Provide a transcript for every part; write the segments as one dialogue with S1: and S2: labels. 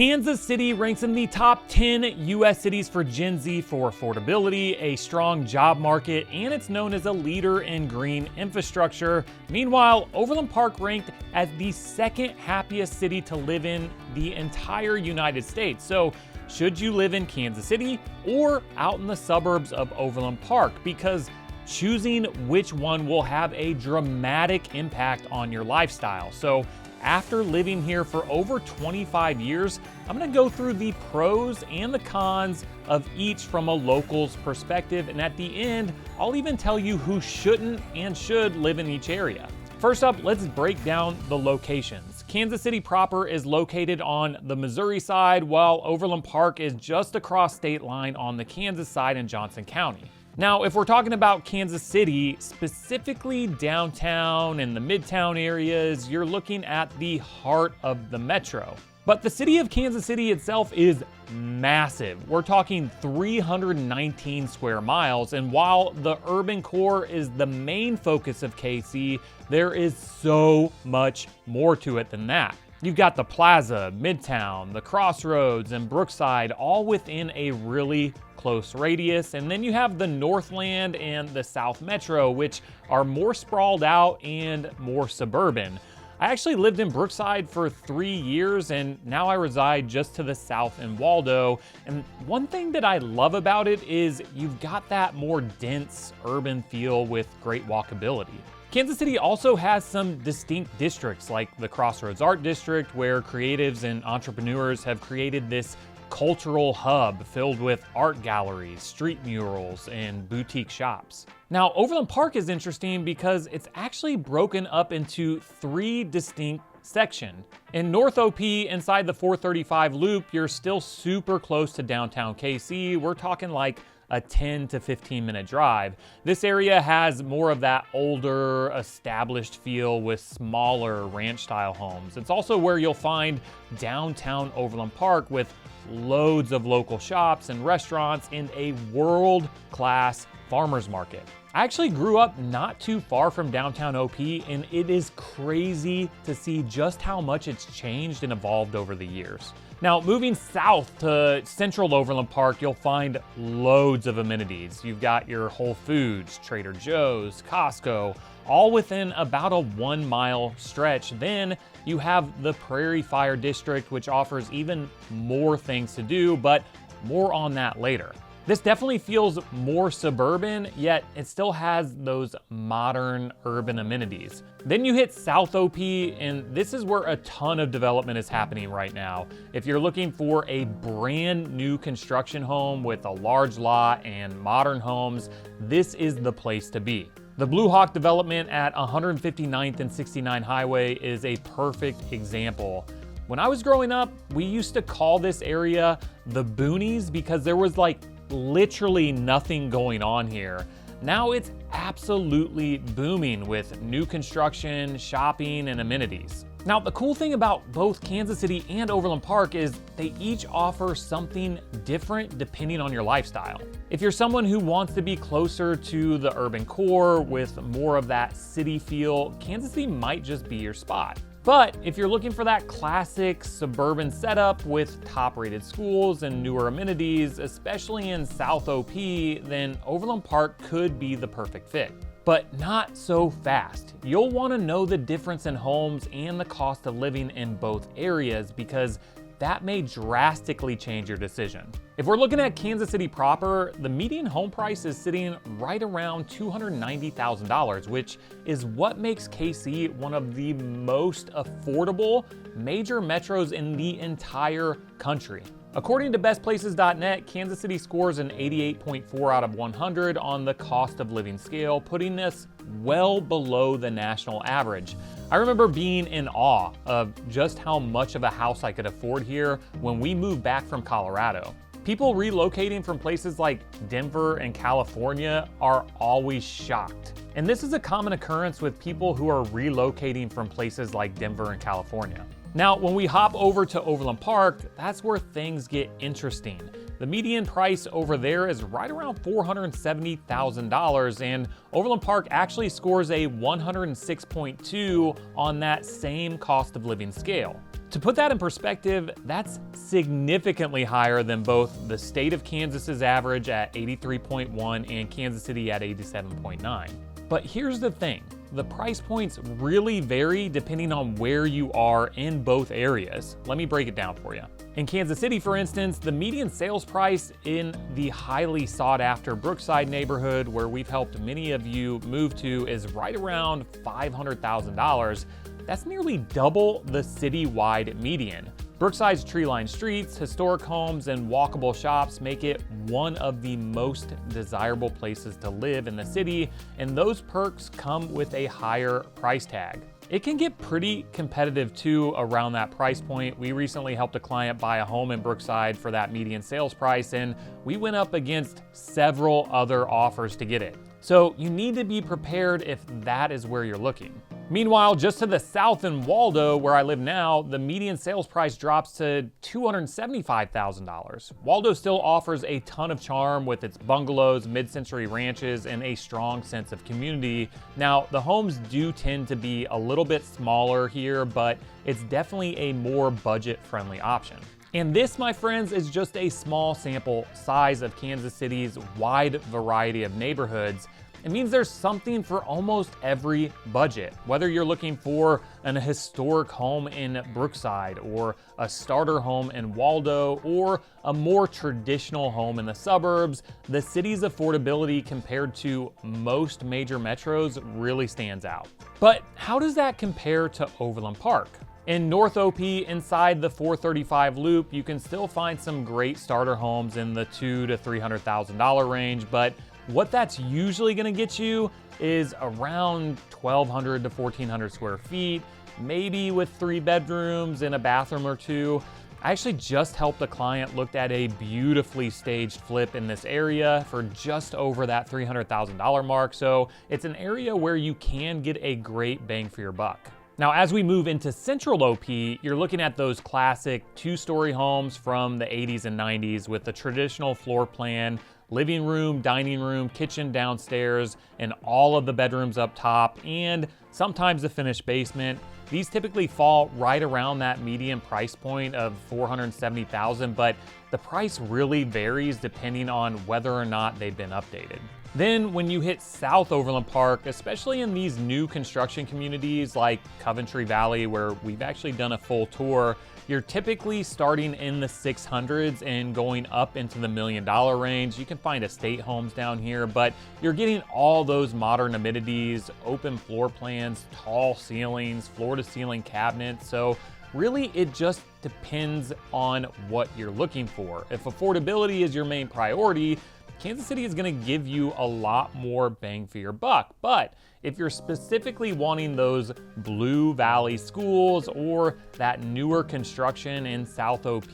S1: Kansas City ranks in the top 10 US cities for Gen Z for affordability, a strong job market, and it's known as a leader in green infrastructure. Meanwhile, Overland Park ranked as the second happiest city to live in the entire United States. So, should you live in Kansas City or out in the suburbs of Overland Park? Because choosing which one will have a dramatic impact on your lifestyle. So, after living here for over 25 years, I'm gonna go through the pros and the cons of each from a local's perspective, and at the end, I'll even tell you who shouldn't and should live in each area. First up, let's break down the locations. Kansas City proper is located on the Missouri side, while Overland Park is just across state line on the Kansas side in Johnson County. Now, if we're talking about Kansas City, specifically downtown and the midtown areas, you're looking at the heart of the metro. But the city of Kansas City itself is massive. We're talking 319 square miles, and while the urban core is the main focus of KC, there is so much more to it than that. You've got the Plaza, Midtown, the Crossroads, and Brookside all within a really close radius, and then you have the Northland and the South Metro, which are more sprawled out and more suburban. I actually lived in Brookside for 3 years, and now I reside just to the south in Waldo. And one thing that I love about it is you've got that more dense urban feel with great walkability. Kansas City also has some distinct districts like the Crossroads Art District, where creatives and entrepreneurs have created this cultural hub filled with art galleries, street murals, and boutique shops. Now, Overland Park is interesting because it's actually broken up into 3 distinct sections. In North OP, inside the 435 loop, you're still super close to downtown KC. We're talking like a 10 to 15 minute drive. This area has more of that older, established feel with smaller ranch style homes. It's also where you'll find downtown Overland Park with loads of local shops and restaurants and a world-class farmer's market. I actually grew up not too far from downtown OP, and it is crazy to see just how much it's changed and evolved over the years. Now, moving south to central Overland Park, you'll find loads of amenities. You've got your Whole Foods, Trader Joe's, Costco, all within about a 1 mile stretch. Then you have the Prairie Fire District, which offers even more things to do, but more on that later. This definitely feels more suburban, yet it still has those modern urban amenities. Then you hit South OP, and this is where a ton of development is happening right now. If you're looking for a brand new construction home with a large lot and modern homes, this is the place to be. The Blue Hawk development at 159th and 69 Highway is a perfect example. When I was growing up, we used to call this area the Boonies because there was like literally nothing going on here. Now it's absolutely booming with new construction, shopping, and amenities. Now, the cool thing about both Kansas City and Overland Park is they each offer something different depending on your lifestyle. If you're someone who wants to be closer to the urban core with more of that city feel, Kansas City might just be your spot. But if you're looking for that classic suburban setup with top-rated schools and newer amenities, especially in South OP, then Overland Park could be the perfect fit. But not so fast. You'll want to know the difference in homes and the cost of living in both areas, because that may drastically change your decision. If we're looking at Kansas City proper, the median home price is sitting right around $290,000, which is what makes KC one of the most affordable major metros in the entire country. According to bestplaces.net, Kansas City scores an 88.4 out of 100 on the cost of living scale, putting this well below the national average. I remember being in awe of just how much of a house I could afford here when we moved back from Colorado. People relocating from places like Denver and California are always shocked. And this is a common occurrence with people who are relocating from places like Denver and California. Now, when we hop over to Overland Park, that's where things get interesting. The median price over there is right around $470,000, and Overland Park actually scores a 106.2 on that same cost of living scale. To put that in perspective, that's significantly higher than both the state of Kansas's average at 83.1 and Kansas City at 87.9. But here's the thing, the price points really vary depending on where you are in both areas. Let me break it down for you. In Kansas City, for instance, the median sales price in the highly sought after Brookside neighborhood, where we've helped many of you move to, is right around $500,000. That's nearly double the city-wide median. Brookside's tree-lined streets, historic homes, and walkable shops make it one of the most desirable places to live in the city, and those perks come with a higher price tag. It can get pretty competitive too around that price point. We recently helped a client buy a home in Brookside for that median sales price, and we went up against several other offers to get it. So you need to be prepared if that is where you're looking. Meanwhile, just to the south in Waldo, where I live now, the median sales price drops to $275,000. Waldo still offers a ton of charm with its bungalows, mid-century ranches, and a strong sense of community. Now, the homes do tend to be a little bit smaller here, but it's definitely a more budget-friendly option. And this, my friends, is just a small sample size of Kansas City's wide variety of neighborhoods. It means there's something for almost every budget. Whether you're looking for an historic home in Brookside, or a starter home in Waldo, or a more traditional home in the suburbs, the city's affordability compared to most major metros really stands out. But how does that compare to Overland Park? In North OP, inside the 435 loop, you can still find some great starter homes in the $200,000 to $300,000 range, but what that's usually gonna get you is around 1,200 to 1,400 square feet, maybe with 3 bedrooms and a bathroom or 2. I actually just helped a client look at a beautifully staged flip in this area for just over that $300,000 mark, so it's an area where you can get a great bang for your buck. Now, as we move into Central OP, you're looking at those classic 2-story homes from the 80s and 90s with the traditional floor plan, living room, dining room, kitchen downstairs, and all of the bedrooms up top, and sometimes a finished basement. These typically fall right around that median price point of $470,000, but the price really varies depending on whether or not they've been updated. Then when you hit South Overland Park, especially in these new construction communities like Coventry Valley, where we've actually done a full tour, you're typically starting in the 600s and going up into the $1 million range. You can find estate homes down here, but you're getting all those modern amenities, open floor plans, tall ceilings, floor-to-ceiling cabinets. So really, it just depends on what you're looking for. If affordability is your main priority, Kansas City is gonna give you a lot more bang for your buck. But if you're specifically wanting those Blue Valley schools or that newer construction in South OP,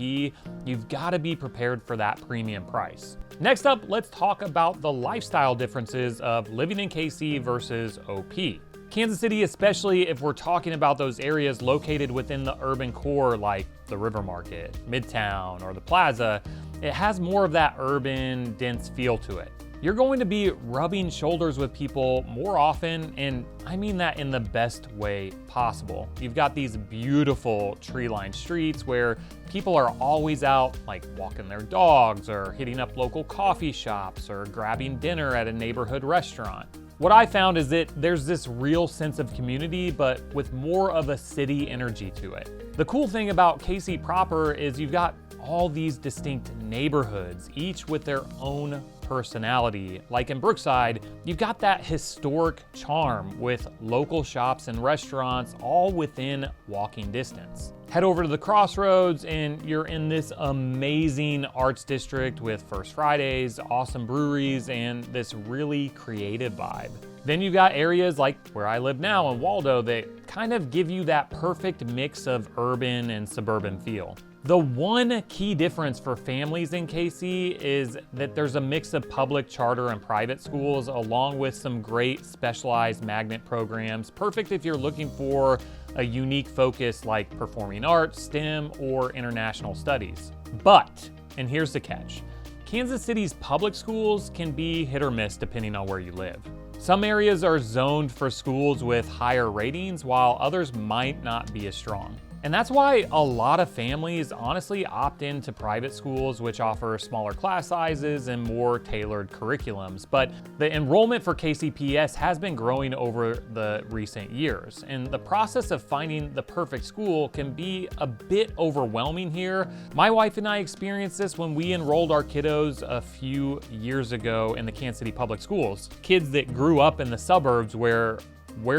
S1: you've gotta be prepared for that premium price. Next up, let's talk about the lifestyle differences of living in KC versus OP. Kansas City, especially if we're talking about those areas located within the urban core like the River Market, Midtown, or the Plaza, it has more of that urban, dense feel to it. You're going to be rubbing shoulders with people more often, and I mean that in the best way possible. You've got these beautiful tree-lined streets where people are always out, like walking their dogs, or hitting up local coffee shops, or grabbing dinner at a neighborhood restaurant. What I found is that there's this real sense of community, but with more of a city energy to it. The cool thing about KC proper is you've got all these distinct neighborhoods, each with their own personality. Like in Brookside, you've got that historic charm with local shops and restaurants all within walking distance. Head over to the Crossroads and you're in this amazing arts district with First Fridays, awesome breweries, and this really creative vibe. Then you've got areas like where I live now in Waldo that kind of give you that perfect mix of urban and suburban feel. The one key difference for families in KC is that there's a mix of public, charter, and private schools, along with some great specialized magnet programs, perfect if you're looking for a unique focus like performing arts, STEM, or international studies. But, and here's the catch, Kansas City's public schools can be hit or miss depending on where you live. Some areas are zoned for schools with higher ratings, while others might not be as strong. And that's why a lot of families honestly opt into private schools, which offer smaller class sizes and more tailored curriculums. But the enrollment for KCPS has been growing over the recent years. And the process of finding the perfect school can be a bit overwhelming here. My wife and I experienced this when we enrolled our kiddos a few years ago in the Kansas City Public Schools. Kids that grew up in the suburbs where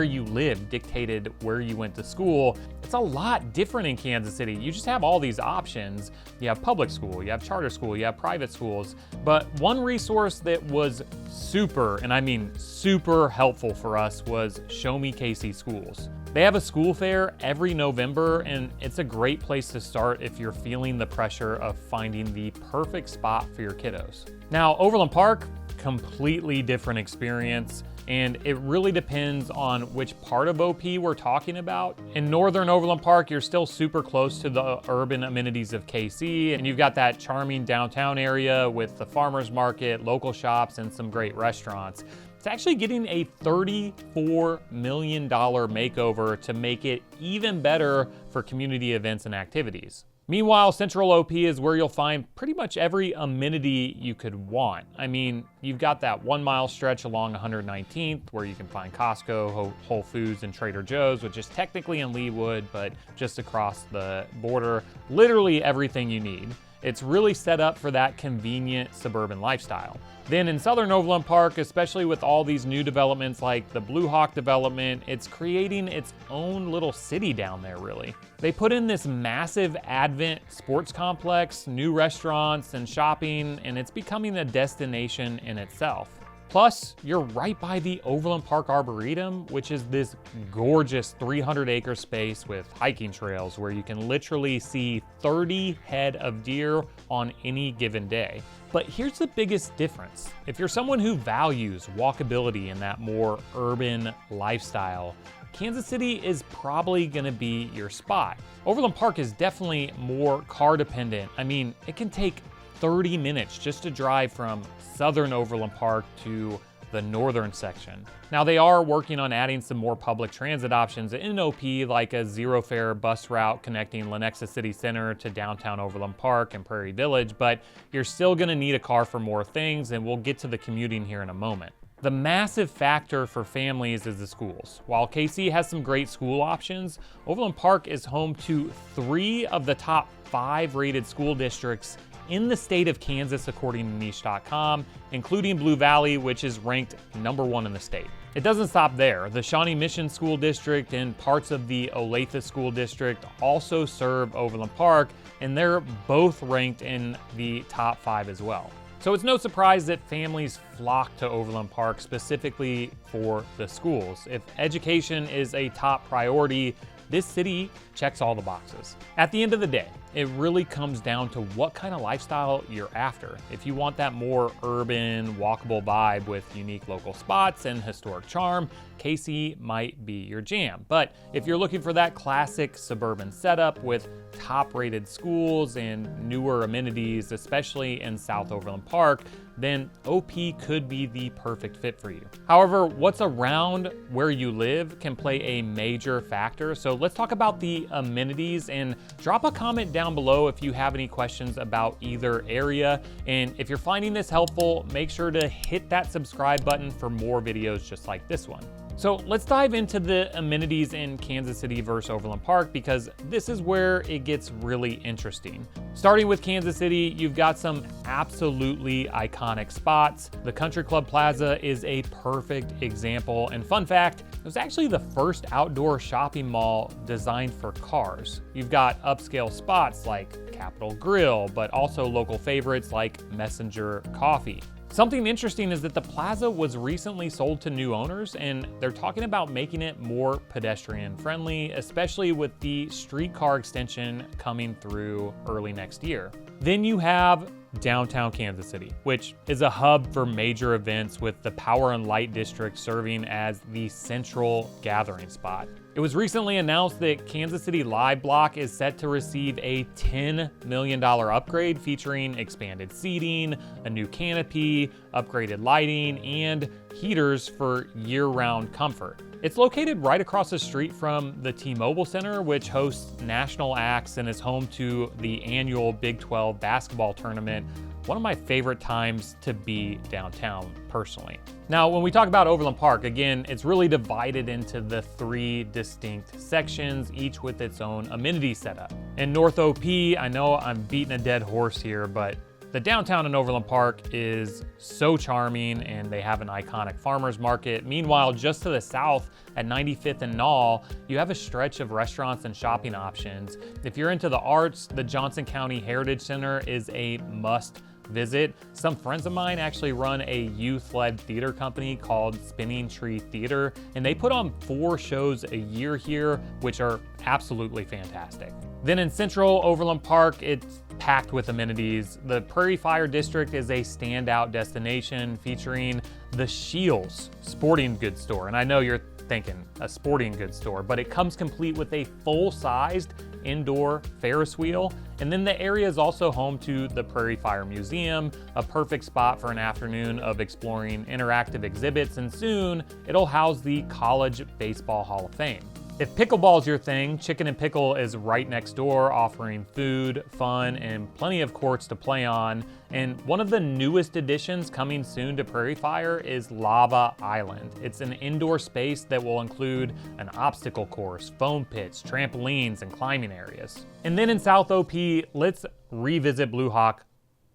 S1: you live dictated where you went to school. It's a lot different in Kansas City. You just have all these options. You have public school, you have charter school, you have private schools. But one resource that was super, and I mean super helpful for us was Show Me KC Schools. They have a school fair every November, and it's a great place to start if you're feeling the pressure of finding the perfect spot for your kiddos. Now, Overland Park, completely different experience. And it really depends on which part of OP we're talking about. In northern Overland Park, you're still super close to the urban amenities of KC, and you've got that charming downtown area with the farmers market, local shops, and some great restaurants. It's actually getting a $34 million makeover to make it even better for community events and activities. Meanwhile, Central OP is where you'll find pretty much every amenity you could want. I mean, you've got that 1 mile stretch along 119th where you can find Costco, Whole Foods, and Trader Joe's, which is technically in Leawood, but just across the border. Literally everything you need. It's really set up for that convenient suburban lifestyle. Then in southern Overland Park, especially with all these new developments like the Blue Hawk development, it's creating its own little city down there, really. They put in this massive Advent sports complex, new restaurants and shopping, and it's becoming a destination in itself. Plus, you're right by the Overland Park Arboretum, which is this gorgeous 300-acre space with hiking trails where you can literally see 30 head of deer on any given day. But here's the biggest difference. If you're someone who values walkability and that more urban lifestyle, Kansas City is probably gonna be your spot. Overland Park is definitely more car dependent. I mean, it can take 30 minutes just to drive from southern Overland Park to the northern section. Now they are working on adding some more public transit options in OP, like a zero fare bus route connecting Lenexa City Center to downtown Overland Park and Prairie Village, but you're still gonna need a car for more things, and we'll get to the commuting here in a moment. The massive factor for families is the schools. While KC has some great school options, Overland Park is home to 3 of the top 5 rated school districts in the state of Kansas, according to niche.com, including Blue Valley, which is ranked #1 in the state. It doesn't stop there. The Shawnee Mission School District and parts of the Olathe School District also serve Overland Park, and they're both ranked in the top 5 as well. So it's no surprise that families flock to Overland Park specifically for the schools. If education is a top priority, this city checks all the boxes. At the end of the day, it really comes down to what kind of lifestyle you're after. If you want that more urban, walkable vibe with unique local spots and historic charm, KC might be your jam. But if you're looking for that classic suburban setup with top-rated schools and newer amenities, especially in South Overland Park, then OP could be the perfect fit for you. However, what's around where you live can play a major factor. So let's talk about the amenities, and drop a comment down below if you have any questions about either area. And if you're finding this helpful, make sure to hit that subscribe button for more videos just like this one. So let's dive into the amenities in Kansas City versus Overland Park, because this is where it gets really interesting. Starting with Kansas City, you've got some absolutely iconic spots. The Country Club Plaza is a perfect example. And fun fact, it was actually the first outdoor shopping mall designed for cars. You've got upscale spots like Capitol Grill, but also local favorites like Messenger Coffee. Something interesting is that the plaza was recently sold to new owners, and they're talking about making it more pedestrian friendly, especially with the streetcar extension coming through early next year. Then you have downtown Kansas City, which is a hub for major events, with the Power and Light District serving as the central gathering spot. It was recently announced that Kansas City Live Block is set to receive a $10 million upgrade featuring expanded seating, a new canopy, upgraded lighting, and heaters for year-round comfort. It's located right across the street from the T-Mobile Center, which hosts national acts and is home to the annual Big 12 basketball tournament. One of my favorite times to be downtown, personally. Now, when we talk about Overland Park, again, it's really divided into the 3 distinct sections, each with its own amenity setup. In North OP, I know I'm beating a dead horse here, but the downtown in Overland Park is so charming, and they have an iconic farmer's market. Meanwhile, just to the south at 95th and Knoll, you have a stretch of restaurants and shopping options. If you're into the arts, the Johnson County Heritage Center is a must visit. Some friends of mine actually run a youth-led theater company called Spinning Tree Theater, and they put on 4 shows a year here, which are absolutely fantastic. Then in central Overland Park, it's packed with amenities. The Prairie Fire District is a standout destination featuring the Shields sporting goods store. And I know you're thinking a sporting goods store, but it comes complete with a full-sized indoor Ferris wheel. And then the area is also home to the Prairie Fire Museum, a perfect spot for an afternoon of exploring interactive exhibits, and soon it'll house the College Baseball Hall of Fame. If pickleball's your thing, Chicken and Pickle is right next door, offering food, fun, and plenty of courts to play on. And one of the newest additions coming soon to Prairie Fire is Lava Island. It's an indoor space that will include an obstacle course, foam pits, trampolines, and climbing areas. And then in South OP, let's revisit Blue Hawk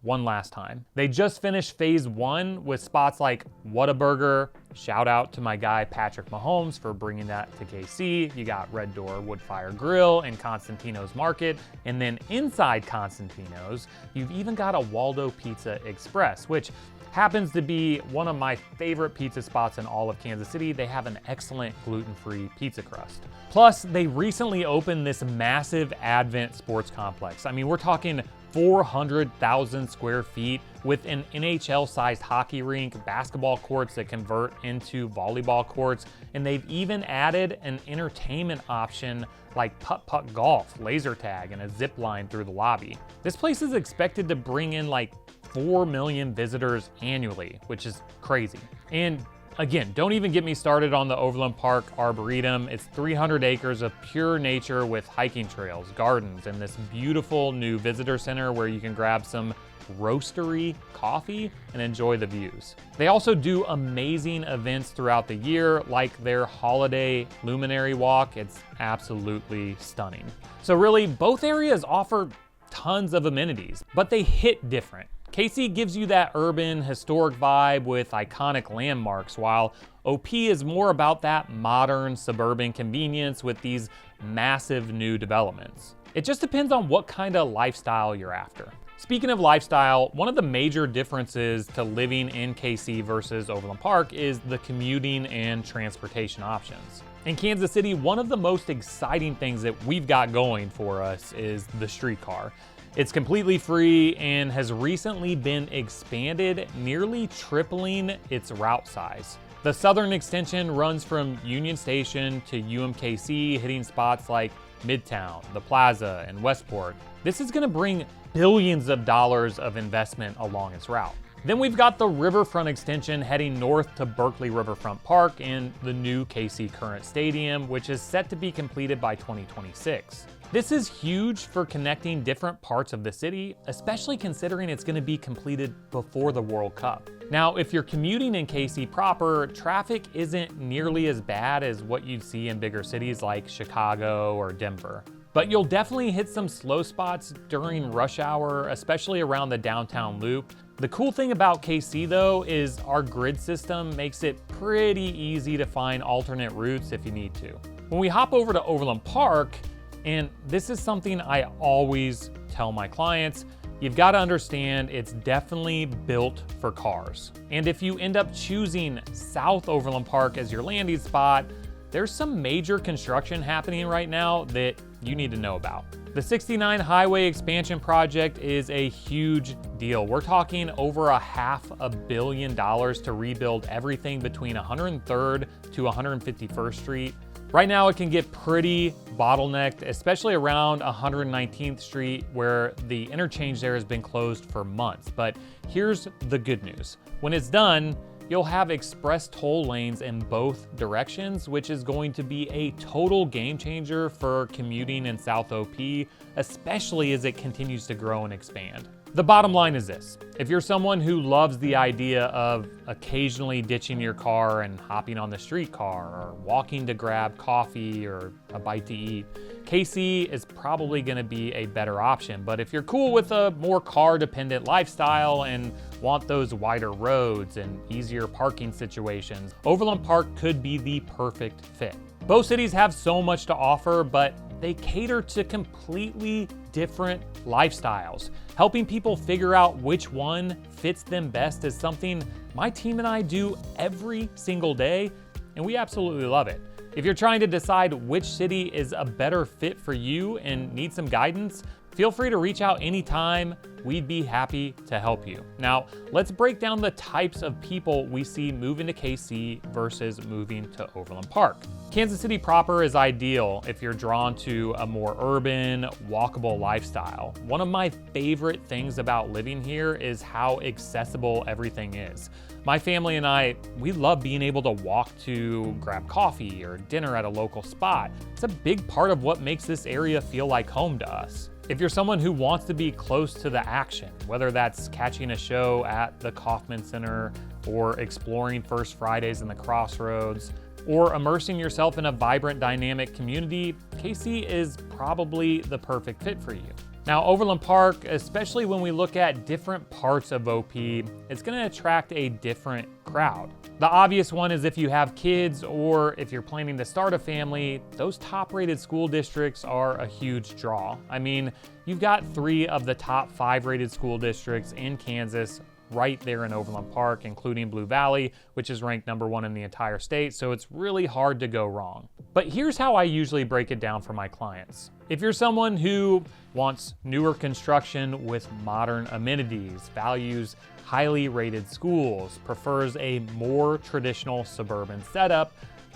S1: one last time. They just finished phase 1 with spots like Whataburger. Shout out to my guy Patrick Mahomes for bringing that to KC. You got Red Door Woodfire Grill and Constantino's Market. And then inside Constantino's, you've even got a Waldo Pizza Express, which happens to be one of my favorite pizza spots in all of Kansas City. They have an excellent gluten-free pizza crust. Plus, they recently opened this massive Advent sports complex. I mean, we're talking 400,000 square feet with an NHL-sized hockey rink, basketball courts that convert into volleyball courts, and they've even added an entertainment option like putt-putt golf, laser tag, and a zip line through the lobby. This place is expected to bring in like 4 million visitors annually, which is crazy. And again, don't even get me started on the Overland Park Arboretum. It's 300 acres of pure nature with hiking trails, gardens, and this beautiful new visitor center where you can grab some roastery coffee and enjoy the views. They also do amazing events throughout the year, like their holiday luminary walk. It's absolutely stunning. So really, both areas offer tons of amenities, but they hit different. KC gives you that urban, historic vibe with iconic landmarks, while OP is more about that modern, suburban convenience with these massive new developments. It just depends on what kind of lifestyle you're after. Speaking of lifestyle, one of the major differences to living in KC versus Overland Park is the commuting and transportation options. In Kansas City, one of the most exciting things that we've got going for us is the streetcar. It's completely free and has recently been expanded, nearly tripling its route size. The southern extension runs from Union Station to UMKC, hitting spots like Midtown, the Plaza, and Westport. This is gonna bring billions of dollars of investment along its route. Then we've got the Riverfront extension heading north to Berkeley Riverfront Park and the new KC Current Stadium, which is set to be completed by 2026. This is huge for connecting different parts of the city, especially considering it's going to be completed before the World Cup. Now, if you're commuting in KC proper, traffic isn't nearly as bad as what you'd see in bigger cities like Chicago or Denver. But you'll definitely hit some slow spots during rush hour, especially around the downtown loop. The cool thing about KC though is our grid system makes it pretty easy to find alternate routes if you need to. When we hop over to Overland Park, and this is something I always tell my clients, you've got to understand it's definitely built for cars. And if you end up choosing South Overland Park as your landing spot, there's some major construction happening right now that you need to know about. The 69 Highway Expansion Project is a huge deal. We're talking over $500 million to rebuild everything between 103rd to 151st Street. Right now it can get pretty bottlenecked, especially around 119th Street where the interchange there has been closed for months. But here's the good news. When it's done, you'll have express toll lanes in both directions, which is going to be a total game changer for commuting in South OP, especially as it continues to grow and expand. The bottom line is this: if you're someone who loves the idea of occasionally ditching your car and hopping on the streetcar or walking to grab coffee or a bite to eat, KC is probably going to be a better option. But if you're cool with a more car-dependent lifestyle and want those wider roads and easier parking situations, Overland Park could be the perfect fit. Both cities have so much to offer, but they cater to completely different lifestyles. Helping people figure out which one fits them best is something my team and I do every single day, and we absolutely love it. If you're trying to decide which city is a better fit for you and need some guidance, feel free to reach out anytime. We'd be happy to help you. Now, let's break down the types of people we see moving to KC versus moving to Overland Park. Kansas City proper is ideal if you're drawn to a more urban, walkable lifestyle. One of my favorite things about living here is how accessible everything is. My family and I, we love being able to walk to grab coffee or dinner at a local spot. It's a big part of what makes this area feel like home to us. If you're someone who wants to be close to the action, whether that's catching a show at the Kauffman Center or exploring First Fridays in the Crossroads, or immersing yourself in a vibrant, dynamic community, KC is probably the perfect fit for you. Now, Overland Park, especially when we look at different parts of OP, it's gonna attract a different crowd. The obvious one is if you have kids or if you're planning to start a family, those top-rated school districts are a huge draw. I mean, you've got 3 of the top 5 rated school districts in Kansas right there in Overland Park, including Blue Valley, which is ranked #1 in the entire state, so it's really hard to go wrong. But here's how I usually break it down for my clients. If you're someone who wants newer construction with modern amenities, values highly rated schools, prefers a more traditional suburban setup,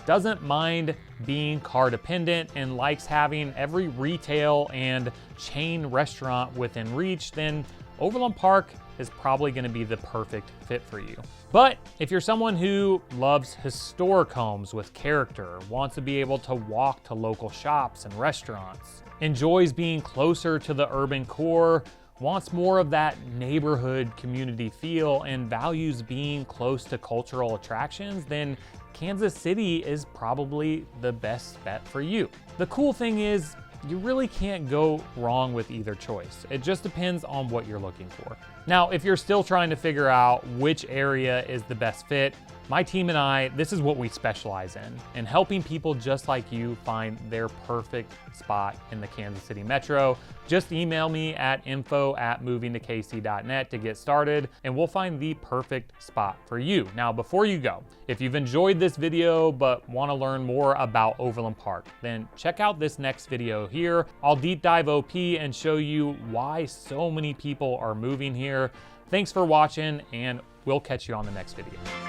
S1: doesn't mind being car dependent, and likes having every retail and chain restaurant within reach, then Overland Park is probably going to be the perfect fit for you. But if you're someone who loves historic homes with character, wants to be able to walk to local shops and restaurants, enjoys being closer to the urban core, wants more of that neighborhood community feel, and values being close to cultural attractions, then Kansas City is probably the best bet for you. The cool thing is, you really can't go wrong with either choice. It just depends on what you're looking for. Now, if you're still trying to figure out which area is the best fit, my team and I, this is what we specialize in helping people just like you find their perfect spot in the Kansas City Metro. Just email me at info@movingtokc.net to get started, and we'll find the perfect spot for you. Now, before you go, if you've enjoyed this video but want to learn more about Overland Park, then check out this next video here. I'll deep dive OP and show you why so many people are moving here. Thanks for watching, and we'll catch you on the next video.